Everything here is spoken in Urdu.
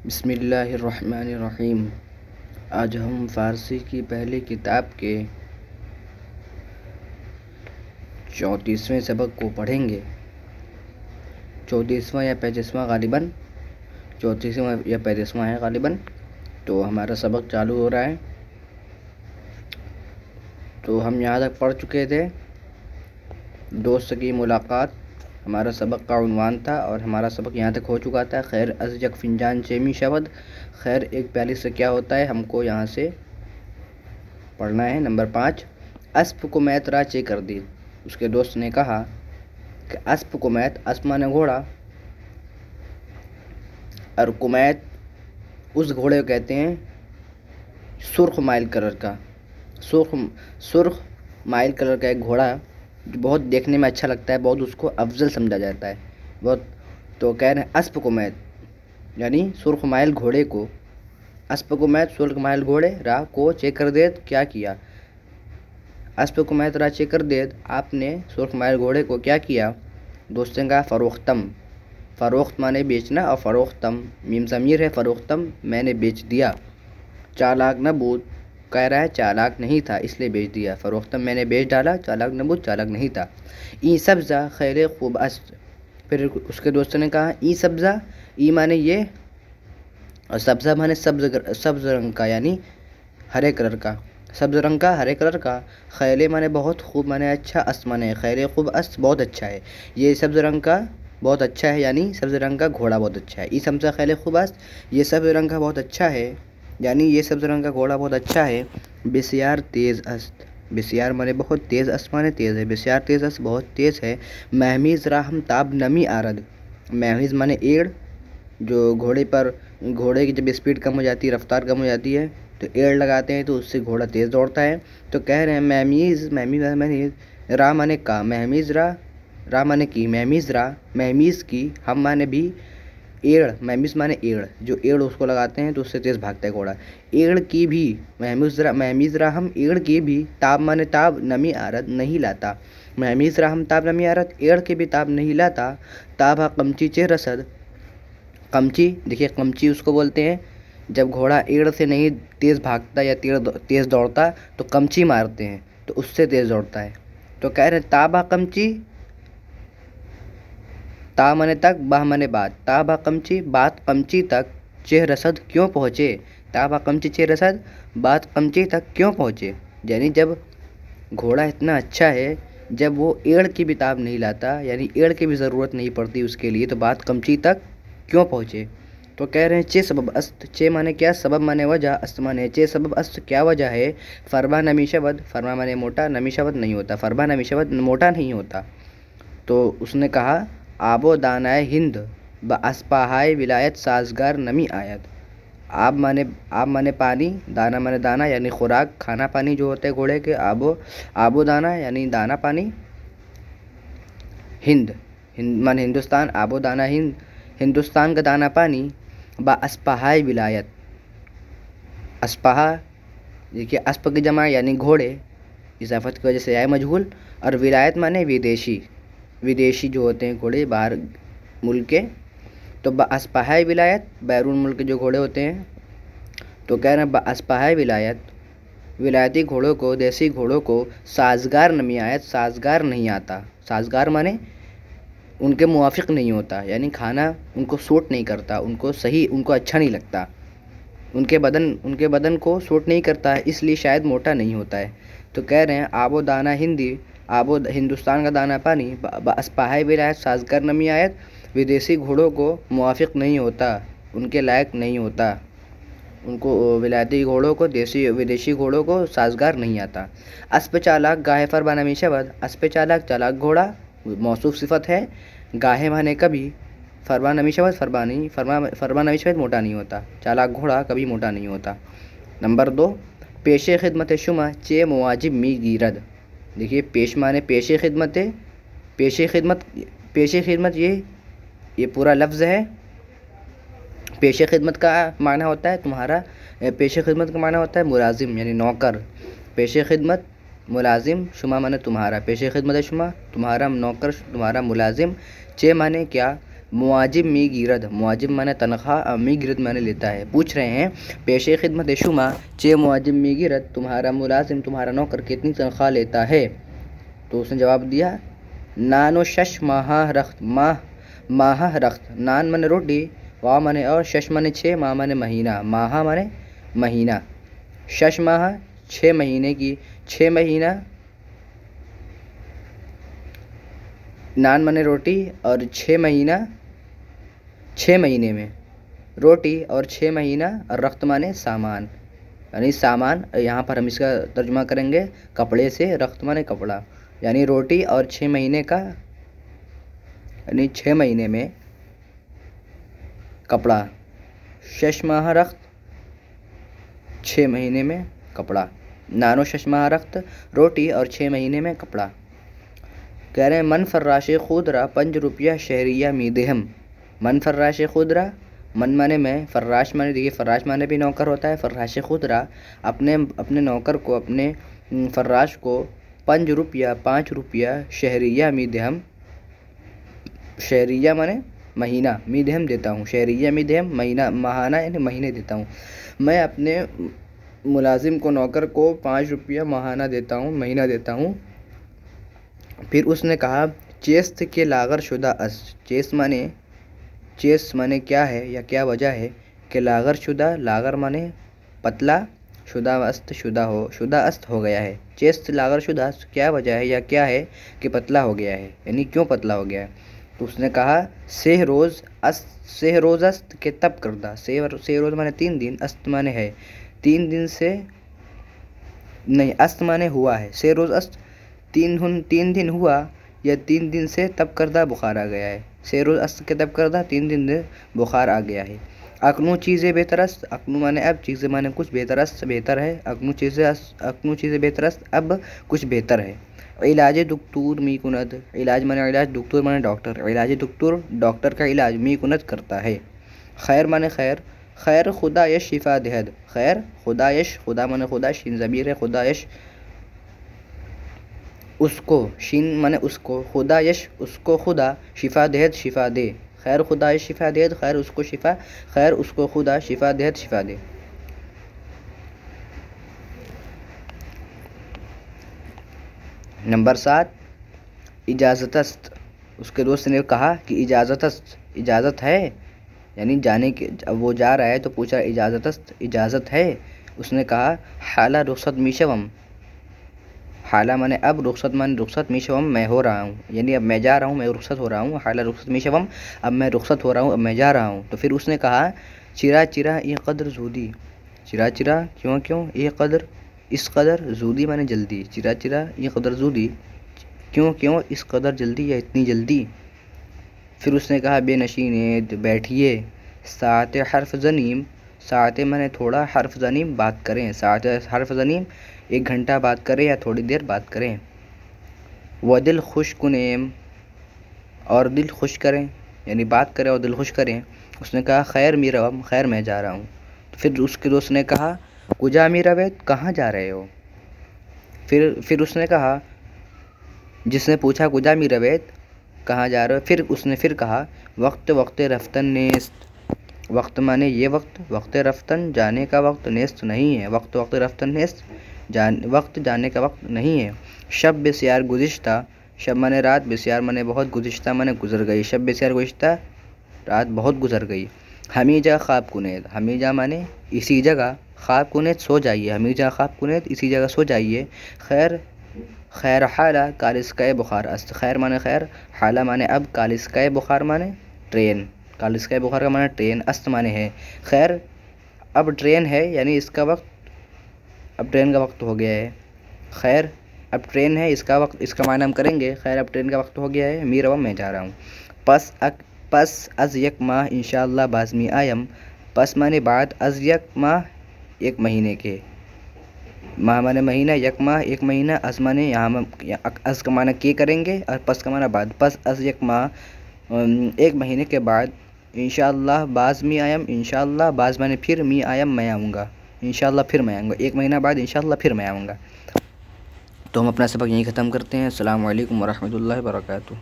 بسم اللہ الرحمن الرحیم۔ آج ہم فارسی کی پہلی کتاب کے 34ویں سبق کو پڑھیں گے۔ 34واں یا 35واں غالباً 34واں یا 35واں ہے غالباً۔ تو ہمارا سبق چالو ہو رہا ہے۔ تو ہم یہاں تک پڑھ چکے تھے دوست کی ملاقات ہمارا سبق کا عنوان تھا، اور ہمارا سبق یہاں تک ہو چکا تھا۔ خیر از یک فنجان چیمی شود، خیر ایک پیالی سے کیا ہوتا ہے، ہم کو یہاں سے پڑھنا ہے۔ نمبر 5، اسپ کو میت را چے کر دی۔ اس کے دوست نے کہا کہ اسپ کو میت، اسپ مانے گھوڑا، اور کمیت اس گھوڑے کو کہتے ہیں سرخ مائل کلر کا، سرخ مائل کلر کا ایک گھوڑا جو بہت دیکھنے میں اچھا لگتا ہے، بہت اس کو افضل سمجھا جاتا ہے بہت۔ تو کہہ رہے ہیں اسپ کو میت یعنی سرخ مائل گھوڑے کو، اسپ کو میت سرخ مائل گھوڑے راہ کو چیک کر دیت، کیا کیا، اسپ کو میت راہ چیک کر دیت، آپ نے سرخ مائل گھوڑے کو کیا کیا، دوست نے کہا فروختم، فروخت مانے بیچنا، اور فروختم میم ضمیر ہے، فروختم میں نے بیچ دیا، چالاک نبود کہہ رہا ہے چالاک نہیں تھا اس لیے بیچ دیا، فروختم میں نے بیچ ڈالا، چالاک نبود چالاک نہیں تھا۔ ای سبزہ خیر خوب است، پھر اس کے دوست نے کہا ای سبزہ، ای مانے یہ، اور سبزہ مانے سبز رنگ کا یعنی ہرے کلر کا، سبز رنگ کا ہرے کلر کا، خیلے مانے بہت، خوب مانے اچھا، است مانے خیلے خوب است بہت اچھا ہے، یہ سبز رنگ کا بہت اچھا ہے یعنی سبز رنگ کا گھوڑا بہت اچھا ہے۔ ای سبزہ خیلے خوب است، یہ سبز رنگ کا بہت اچھا ہے یعنی یہ سبز رنگ کا گھوڑا بہت اچھا ہے۔ بسیار تیز است، بسیار مانے بہت، تیز است مانے تیز ہے، بسیار تیز است بہت تیز ہے۔ مہمیز راہم تاب نمی آرد، مہمیز مانے ایڑ، جو گھوڑے کی جب اسپیڈ کم ہو جاتی ہے، رفتار کم ہو جاتی ہے تو ایڑ لگاتے ہیں تو اس سے گھوڑا تیز دوڑتا ہے۔ تو کہہ رہے ہیں مہمیز راہ مانے کا، مہمیز راہ مانے کی، مہمیز کی، ہم مانے بھی، ایڑ مہمیز مانے ایڑ، جو ایڑ اس کو لگاتے ہیں تو اس سے تیز بھاگتا ہے گھوڑا، ایڑ کی بھی، مہمیز راہم ایڑ کی بھی، تاب مانے تاب نمی آرد نہیں لاتا، مہمیز راہم تاب نمی آرد ایڑ کی بھی تاب نہیں لاتا۔ تابہ قمچی چہ رسد، قمچی دیکھیے، قمچی اس کو بولتے ہیں جب گھوڑا ایڑ سے نہیں تیز بھاگتا یا تیز دوڑتا تو قمچی مارتے ہیں تو اس سے تیز دوڑتا ہے۔ تو کہہ رہے ہیں تابہ قمچی، تا مانے تک، باہ مانے بات، تابہ قمچی بات قمچی تک، چہ رسد کیوں پہنچے، تابہ قمچی چہ رسد بات قمچی تک کیوں پہنچے، یعنی جب گھوڑا اتنا اچھا ہے جب وہ ایڑ کی بھی تاب نہیں لاتا یعنی ایڑ کی بھی ضرورت نہیں پڑتی اس کے لیے، تو بات قمچی تک کیوں پہنچے۔ تو کہہ رہے ہیں چہ سبب است، چہ مانے کیا، سبب مانے وجہ، است مانے چہ سبب است کیا وجہ ہے، فرما نمی شود، فرما مانے موٹا، نمی شود نہیں ہوتا، فرما نمی شود موٹا نہیں ہوتا۔ تو اس نے کہا آب و دانائے ہند باسپاہائے ولایت سازگار نمی آید، آب مانے پانی، دانا مانے دانا یعنی خوراک، کھانا پانی جو ہوتا ہے گھوڑے کے، آب و دانا یعنی دانا پانی، ہند مانے ہندوستان، آب و دانا ہندوستان کا دانا پانی، با اسپاہائے ولایت، اسپاہا دیکھیے اسپ کی جمع یعنی گھوڑے، اضافت کی وجہ سے آئے مجہول، اور ولایت مانے ودیشی جو ہوتے ہیں گھوڑے باہر ملک کے، تو با اسپاہائے ولایت بیرون ملک کے جو گھوڑے ہوتے ہیں، تو کہہ رہے ہیں با اسپاہائے ولایتی گھوڑوں کو، دیسی گھوڑوں کو، سازگار نمی آیت سازگار نہیں آتا، سازگار مانے ان کے موافق نہیں ہوتا یعنی کھانا ان کو سوٹ نہیں کرتا، ان کو اچھا نہیں لگتا، ان کے بدن کو سوٹ نہیں کرتا ہے، اس لیے شاید موٹا نہیں ہوتا ہے۔ تو کہہ رہے ہیں آب و دانا ہندوستان کا دانا پانی، اسپاہائے ولایت سازگار نمی آیت، ودیسی گھوڑوں کو موافق نہیں ہوتا، ان کے لائق نہیں ہوتا، ان کو ولایتی گھوڑوں کو ودیشی گھوڑوں کو سازگار نہیں آتا۔ اسپ چالاک گاہے فرما نمی شود، اسپ چالاک چالاک گھوڑا موصوف صفت ہے، گاہے مانے کبھی، فرما نمی شود فرما نمی شود موٹا نہیں ہوتا، چالاک گھوڑا کبھی موٹا نہیں ہوتا۔ نمبر 2، پیش خدمت شما چے مواجب می گیرد، دیکھیے پیش مانے پیش خدمت یہ پورا لفظ ہے، پیش خدمت کا معنی ہوتا ہے تمہارا، پیش خدمت کا معنی ہوتا ہے ملازم یعنی نوکر، پیش خدمت ملازم، شما مانے تمہارا، پیش خدمت شما تمہارا نوکر، تمہارا ملازم، چے مانے کیا، معاجب می گیرد، معاجب مانے تنخواہ، می گیرد مانے لیتا ہے۔ پوچھ رہے ہیں پیش خدمت شما چے معاجب می گیرد، تمہارا ملازم تمہارا نوکر کتنی تنخواہ لیتا ہے؟ تو اس نے جواب دیا نانو شش ماہا رخت، ماہا رخت، نان مانے روٹی، وا مانے اور، شش مانے 6، ماہ مانے مہینہ، ماہا مانے مہینہ، شش ماہ 6 مہینے کی، 6 مہینہ، نان مانے روٹی اور 6 مہینہ، 6 مہینے میں روٹی اور 6 مہینہ، اور رخت مانے سامان، یعنی سامان، یہاں پر ہم اس کا ترجمہ کریں گے کپڑے سے، رخت مانے کپڑا، یعنی روٹی اور 6 مہینے کا، یعنی 6 مہینے میں کپڑا، شش ماہ رخت، 6 مہینے میں کپڑا، نانو شش ماہ رخت، روٹی اور 6 مہینے میں کپڑا۔ کہہ رہے ہیں من فراش خودرا 5 روپیہ شہریہ می دہم، من فراش خودرا، من مانے میں، فراش مانے، دیکھیے فراش مانے بھی نوکر ہوتا ہے، فراش خودرا اپنے نوکر کو، اپنے فراش کو 5 روپیہ 5 روپیہ شہریہ می دہم، شہریہ مانے مہینہ، می دہم دیتا ہوں، شہریہ می دہم مہینہ، ماہانہ یعنی مہینے دیتا ہوں، میں اپنے ملازم کو، نوکر کو 5 روپیہ ماہانہ دیتا ہوں، مہینہ دیتا ہوں۔ پھر اس نے کہا چیست کے لاغر شدہ است، چیست مانے کیا ہے یا کیا وجہ ہے، کہ لاغر شدہ، لاغر مانے پتلا، شدہ است شدہ است ہو گیا ہے، چیست لاغر شدہ است، کیا وجہ ہے یا کیا ہے کہ پتلا ہو گیا ہے، یعنی کیوں پتلا ہو گیا ہے؟ تو اس نے کہا سہ روز است کہ تب کردہ، سہ روز مانے 3 دن، است مانے ہے 3 دن سے، نہیں است مانے ہوا ہے، سہ روز است 3 دن ہوا یا 3 دن سے تب کردہ بخار آ گیا ہے، سہ روز است کے تب کردہ 3 دن سے بخار آ گیا ہے۔ اکنو چیزیں بہتر است، اکنو مانے اب، چیزیں مانے کچھ، بہتر است بہتر ہے، اکنو چیزیں بہتر است اب کچھ بہتر ہے۔ علاج دکتور می کند، علاج مانے علاج، دکتور مانے ڈاکٹر، علاج دکتور ڈاکٹر کا علاج می کند کرتا ہے۔ خیر مانے خیر، خیر خدا یش شفا دہد، خیر خدا یش، خدا مانے خدا، شین ضمیر ہے، خدا یش اس کو، شین مانے اس کو، خدا یش اس کو خدا، شفا دہد شفا دے، خیر خدا یش شفا دہد، خیر اس کو شفا، خیر اس کو خدا شفا دہد شفا دے۔ نمبر 7 اجازت است، اس کے دوست نے کہا کہ اجازت است، اجازت ہے، یعنی جانے کے، وہ جا رہا ہے تو پوچھا اجازت است، اجازت ہے؟ اس نے کہا حالہ رخصت می شوم، حالہ مانے اب، رخصت مانے رخصت، می شوم میں ہو رہا ہوں، یعنی اب میں جا رہا ہوں، میں رخصت ہو رہا ہوں، حالہ رخصت می شوم، اب میں رخصت ہو رہا ہوں، اب میں جا رہا ہوں۔ تو پھر اس نے کہا چرا چرا ای قدر زودی، چرا چرا کیوں ای قدر اس قدر، زودی مانے جلدی، چرا چرا ای قدر زودی، کیوں اس قدر جلدی یا اتنی جلدی۔ پھر اس نے کہا بے نشینید بیٹھیے، ساعت حرف زنیم، ساعت مانے تھوڑا، حرف زنیم بات کریں، ساعت حرف زنیم 1 گھنٹہ بات کریں یا تھوڑی دیر بات کریں۔ وہ دل خوش کنیم، اور دل خوش کریں، یعنی بات کریں اور دل خوش کریں۔ اس نے کہا خیر می روم، خیر میں جا رہا ہوں۔ پھر اس کے دوست نے کہا کجا می روید، کہاں جا رہے ہو؟ پھر اس نے کہا، جس نے پوچھا کجا می روید، کہاں جا رہے ہو، پھر اس نے پھر کہا وقت رفتن نیست، وقت مانے یہ وقت، وقت رفتن جانے کا وقت، نیست نہیں ہے، وقت رفتن نیست وقت جانے کا وقت نہیں ہے۔ شب بسیار گزشتہ، شب مانے رات، بسیار مانے بہت، گزشتہ مانے گزر گئی، شب بسیار گزشتہ، رات بہت گزر گئی۔ ہمیجا خواب کنید، ہمیجا مانے اسی جگہ، خواب کنید سو جائیے، ہمیجا خواب کنید اسی جگہ سو جائیے۔ خیر حالہ کالسکۂ بخار است، خیر مانے خیر، حالہ مانے اب، کالسکۂ بخار مانے ٹرین، کالسکۂ بخار کا مانے ٹرین، است مانے ہے، خیر اب ٹرین ہے، یعنی اس کا وقت، اب ٹرین کا وقت ہو گیا ہے، خیر اب ٹرین ہے، اس کا وقت، اس کا معنی ہم کریں گے خیر اب ٹرین کا وقت ہو گیا ہے، می روم میں جا رہا ہوں۔ پس از یک ماہ انشاءاللہ باز می آیم، پس مانے بعد، از یک ماہ 1 مہینے کے، ماہ مانے مہینہ، یک ماہ 1 مہینہ، از مانے یہاں از کا معنی کے کریں گے اور پس کا معنی بعد، پس از یک ماہ 1 مہینے کے بعد، انشاءاللہ باز می آیم، انشاءاللہ باز مانے پھر، می آیم میں آؤں گا، انشاءاللہ پھر میں آؤں گا، 1 مہینہ بعد انشاءاللہ پھر میں آؤں گا۔ تو ہم اپنا سبق یہیں ختم کرتے ہیں۔ السلام علیکم ورحمۃ اللہ وبرکاتہ۔